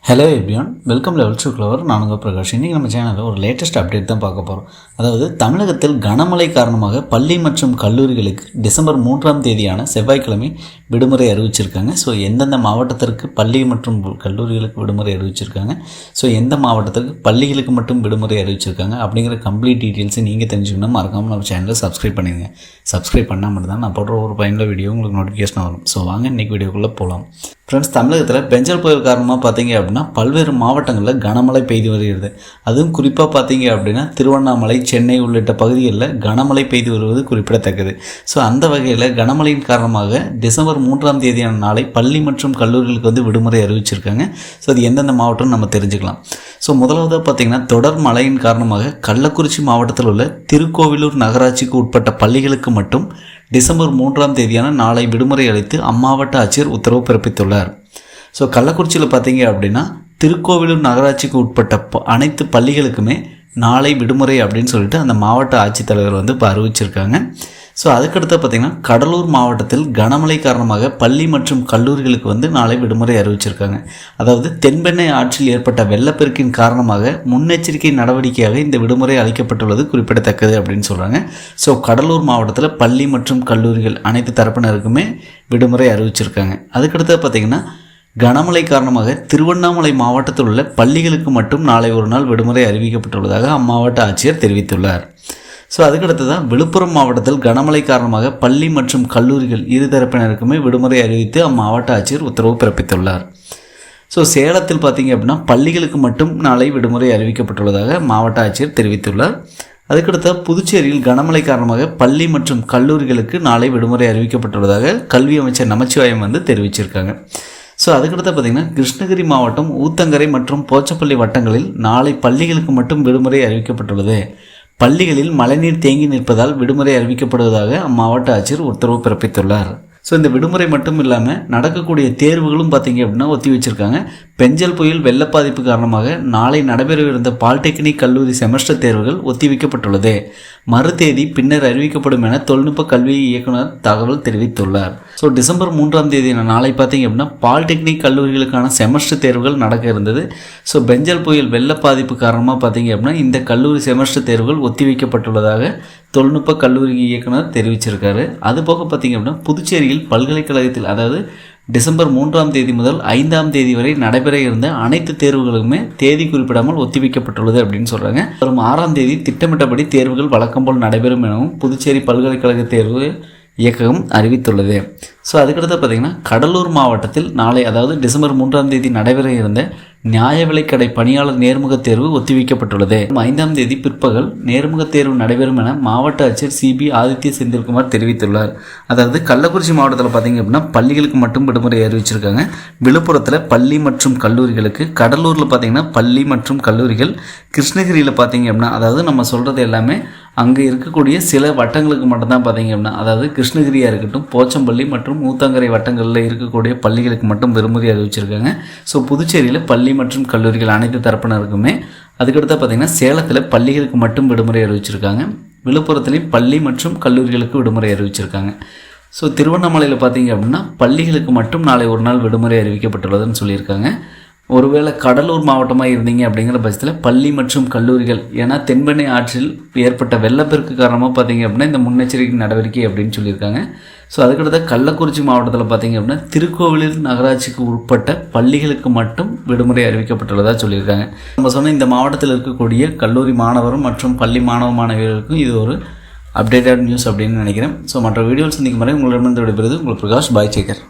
Hello everyone, welcome level to clover. நான் உங்கள் பிரகாஷ். இன்றைக்கி நம்ம சேனலில் ஒரு லேட்டஸ்ட் அப்டேட் தான் பார்க்க போகிறோம். அதாவது தமிழகத்தில் கனமழை காரணமாக பள்ளி மற்றும் கல்லூரிகளுக்கு டிசம்பர் 3ஆம் தேதியான செவ்வாய்க்கிழமை விடுமுறை அறிவிச்சிருக்காங்க. ஸோ எந்தெந்த மாவட்டத்திற்கு பள்ளி மற்றும் கல்லூரிகளுக்கு விடுமுறை அறிவிச்சிருக்காங்க, ஸோ எந்த மாவட்டத்திற்கு பள்ளிகளுக்கு மட்டும் விடுமுறை அறிவிச்சிருக்காங்க அப்படிங்கிற கம்ப்ளீட் டீட்டெயில்ஸை நீங்கள் தெரிஞ்சுக்கணும். மறக்காமல் நம்ம சேனலை சப்ஸ்கிரைப் பண்ணிடுங்க. சப்ஸ்கிரைப் பண்ணால் மட்டும் தான் நான் போடுற ஒரு பயனுள்ள வீடியோ உங்களுக்கு நோட்டிஃபிகேஷன் வரும். ஸோ வாங்க இன்றைக்கி வீடியோக்குள்ளே போகலாம். ஃப்ரெண்ட்ஸ், தமிழகத்தில் பெஞ்சல் புயல் காரணமாக பார்த்தீங்க அப்படின்னா பல்வேறு மாவட்டங்களில் கனமழை பெய்து வருகிறது. அதுவும் குறிப்பாக பார்த்தீங்க அப்படின்னா திருவண்ணாமலை, சென்னை உள்ளிட்ட பகுதிகளில் கனமழை பெய்து வருவது குறிப்பிடத்தக்கது. ஸோ அந்த வகையில் கனமழையின் காரணமாக டிசம்பர் 3ஆம் தேதியான நாளை பள்ளி மற்றும் கல்லூரிகளுக்கு விடுமுறை அறிவிச்சிருக்காங்க. ஸோ அது எந்தெந்த மாவட்டம்னு நம்ம தெரிஞ்சுக்கலாம். ஸோ முதலாவதாக பார்த்தீங்கன்னா தொடர் மழையின் காரணமாக கள்ளக்குறிச்சி மாவட்டத்தில் உள்ள திருக்கோவிலூர் நகராட்சிக்கு உட்பட்ட பள்ளிகளுக்கு மட்டும் டிசம்பர் 3ஆம் தேதியான நாளை விடுமுறை அளித்து அம்மாவட்ட ஆட்சியர் உத்தரவு பிறப்பித்துள்ளார். ஸோ கள்ளக்குறிச்சியில் பார்த்தீங்க அப்படின்னா திருக்கோவிலூர் நகராட்சிக்கு உட்பட்ட அனைத்து பள்ளிகளுக்குமே நாளை விடுமுறை அப்படின்னு சொல்லிட்டு அந்த மாவட்ட ஆட்சித்தலைவர் இப்போ அறிவிச்சிருக்காங்க. ஸோ அதுக்கடுத்து பார்த்திங்கன்னா கடலூர் மாவட்டத்தில் கனமழை காரணமாக பள்ளி மற்றும் கல்லூரிகளுக்கு நாளை விடுமுறை அறிவிச்சிருக்காங்க. அதாவது தென்பெண்ணை ஆற்றில் ஏற்பட்ட வெள்ளப்பெருக்கின் காரணமாக முன்னெச்சரிக்கை நடவடிக்கையாக இந்த விடுமுறை அளிக்கப்பட்டுள்ளது குறிப்பிடத்தக்கது அப்படின்னு சொல்கிறாங்க. ஸோ கடலூர் மாவட்டத்தில் பள்ளி மற்றும் கல்லூரிகள் அனைத்து தரப்பினருக்குமே விடுமுறை அறிவிச்சிருக்காங்க. அதுக்கடுத்து பார்த்திங்கன்னா கனமழை காரணமாக திருவண்ணாமலை மாவட்டத்தில் உள்ள பள்ளிகளுக்கு மட்டும் நாளை ஒரு நாள் விடுமுறை அறிவிக்கப்பட்டுள்ளதாக அம்மாவட்ட ஆட்சியர் தெரிவித்துள்ளார். ஸோ அதுக்கடுத்து தான் விழுப்புரம் மாவட்டத்தில் கனமழை காரணமாக பள்ளி மற்றும் கல்லூரிகள் இருதரப்பினருக்குமே விடுமுறை அறிவித்து அம்மாவட்ட ஆட்சியர் உத்தரவு பிறப்பித்துள்ளார். ஸோ சேலத்தில் பார்த்தீங்க அப்படின்னா பள்ளிகளுக்கு மட்டும் நாளை விடுமுறை அறிவிக்கப்பட்டுள்ளதாக மாவட்ட ஆட்சியர் தெரிவித்துள்ளார். அதுக்கடுத்த புதுச்சேரியில் கனமழை காரணமாக பள்ளி மற்றும் கல்லூரிகளுக்கு நாளை விடுமுறை அறிவிக்கப்பட்டுள்ளதாக கல்வி அமைச்சர் நமச்சிவாயம் தெரிவிச்சிருக்காங்க. ஸோ அதுக்கடுத்து பார்த்திங்கன்னா கிருஷ்ணகிரி மாவட்டம் ஊத்தங்கரை மற்றும் போச்சப்பள்ளி வட்டங்களில் நாளை பள்ளிகளுக்கு மட்டும் விடுமுறை அறிவிக்கப்பட்டுள்ளது. பள்ளிகளில் மழைநீர் தேங்கி நிற்பதால் விடுமுறை அறிவிக்கப்படுவதாக அம்மாவட்ட ஆட்சியர் உத்தரவு பிறப்பித்துள்ளார். ஸோ இந்த விடுமுறை மட்டும் இல்லாமல் நடக்கக்கூடிய தேர்வுகளும் பார்த்திங்க அப்படின்னா ஒத்தி வச்சுருக்காங்க. பெஞ்சல் புயல் வெள்ள பாதிப்பு காரணமாக நாளை நடைபெறவிருந்த பாலிடெக்னிக் கல்லூரி செமஸ்டர் தேர்வுகள் ஒத்திவைக்கப்பட்டுள்ளது. மறு தேதி பின்னர் அறிவிக்கப்படும் என தொழில்நுட்ப கல்வி இயக்குனர் தகவல் தெரிவித்துள்ளார். ஸோ டிசம்பர் 3ஆம் தேதி நாளை பார்த்திங்க அப்படின்னா பாலிடெக்னிக் கல்லூரிகளுக்கான செமஸ்டர் தேர்வுகள் நடக்க இருந்தது. ஸோ பெஞ்சல் புயல் வெள்ள பாதிப்பு காரணமாக பார்த்திங்க அப்படின்னா இந்த கல்லூரி செமஸ்டர் தேர்வுகள் ஒத்திவைக்கப்பட்டுள்ளதாக தொழில்நுட்ப கல்லூரி இயக்குனர் தெரிவிச்சிருக்காரு. அதுபோக பார்த்திங்க அப்படின்னா புதுச்சேரியில் பல்கலைக்கழகத்தில் அதாவது டிசம்பர் 3ஆம் தேதி முதல் 5ஆம் தேதி வரை நடைபெற இருந்த அனைத்து தேர்வுகளுமே தேதி குறிப்பிடாமல் ஒத்திவைக்கப்பட்டுள்ளது அப்படின்னு சொல்கிறாங்க. வரும் 6ஆம் தேதி திட்டமிட்டபடி தேர்வுகள் வழக்கம் போல் நடைபெறும் எனவும் புதுச்சேரி பல்கலைக்கழக தேர்வு இயக்ககம் அறிவித்துள்ளது. ஸோ அதுக்கடுத்து பார்த்திங்கன்னா கடலூர் மாவட்டத்தில் நாளை அதாவது டிசம்பர் 3ஆம் தேதி நடைபெற இருந்த நியாய விலைக்கடை பணியாளர் நேர்முக தேர்வு ஒத்திவைக்கப்பட்டுள்ளது. 5ஆம் தேதி பிற்பகல் நேர்முக தேர்வு நடைபெறும் என மாவட்ட ஆட்சியர் சிபி ஆதித்ய செந்தில்குமார் தெரிவித்துள்ளார். அதாவது கள்ளக்குறிச்சி மாவட்டத்தில் பார்த்திங்க அப்படின்னா பள்ளிகளுக்கு மட்டும் விடுமுறை அறிவிச்சிருக்காங்க. விழுப்புரத்தில் பள்ளி மற்றும் கல்லூரிகளுக்கு, கடலூரில் பார்த்திங்கன்னா பள்ளி மற்றும் கல்லூரிகள், கிருஷ்ணகிரியில் பார்த்திங்க அப்படின்னா அதாவது நம்ம சொல்கிறது எல்லாமே அங்கே இருக்கக்கூடிய சில வட்டங்களுக்கு மட்டும்தான் பார்த்திங்க அப்படின்னா அதாவது கிருஷ்ணகிரியாக இருக்கட்டும், போச்சம்பள்ளி மற்றும் ஊத்தங்கரை வட்டங்களில் இருக்கக்கூடிய பள்ளிகளுக்கு மட்டும் விடுமுறை அறிவிச்சிருக்காங்க. ஸோ புதுச்சேரியில் பள்ளி மற்றும் கல்லூரிகள் அனைத்து தரப்பினருக்குமே, அதுக்கடுத்து பார்த்திங்கன்னா சேலத்தில் பள்ளிகளுக்கு மட்டும் விடுமுறை அறிவிச்சிருக்காங்க. விழுப்புரத்துலேயும் பள்ளி மற்றும் கல்லூரிகளுக்கு விடுமுறை அறிவிச்சிருக்காங்க. ஸோ திருவண்ணாமலையில் பார்த்திங்க அப்படின்னா பள்ளிகளுக்கு மட்டும் நாளை ஒரு நாள் விடுமுறை அறிவிக்கப்பட்டுள்ளதுன்னு சொல்லியிருக்காங்க. ஒருவேளை கடலூர் மாவட்டமாக இருந்தீங்க அப்படிங்கிற பட்சத்தில் பள்ளி மற்றும் கல்லூரிகள், ஏன்னா தென்பெண்ணை ஆற்றில் ஏற்பட்ட வெள்ளப்பெருக்கு காரணமாக பார்த்திங்க அப்படின்னா இந்த முன்னெச்சரிக்கை நடவடிக்கை அப்படின்னு சொல்லியிருக்காங்க. ஸோ அதுக்கடுத்த கள்ளக்குறிச்சி மாவட்டத்தில் பார்த்திங்க அப்படின்னா திருக்கோவிலூர் நகராட்சிக்கு உட்பட்ட பள்ளிகளுக்கு மட்டும் விடுமுறை அறிவிக்கப்பட்டுள்ளதாக சொல்லியிருக்காங்க. நம்ம சொன்ன இந்த மாவட்டத்தில் இருக்கக்கூடிய கல்லூரி மாணவரும் மற்றும் பள்ளி மாணவியர்களுக்கும் இது ஒரு அப்டேட்டட் நியூஸ் அப்படின்னு நினைக்கிறேன். ஸோ மற்ற வீடியோஸ் சந்திக்கும் வரை உங்களிடமிருந்து விடைபெறுவது உங்கள் பிரகாஷ். பாய், சேகர்.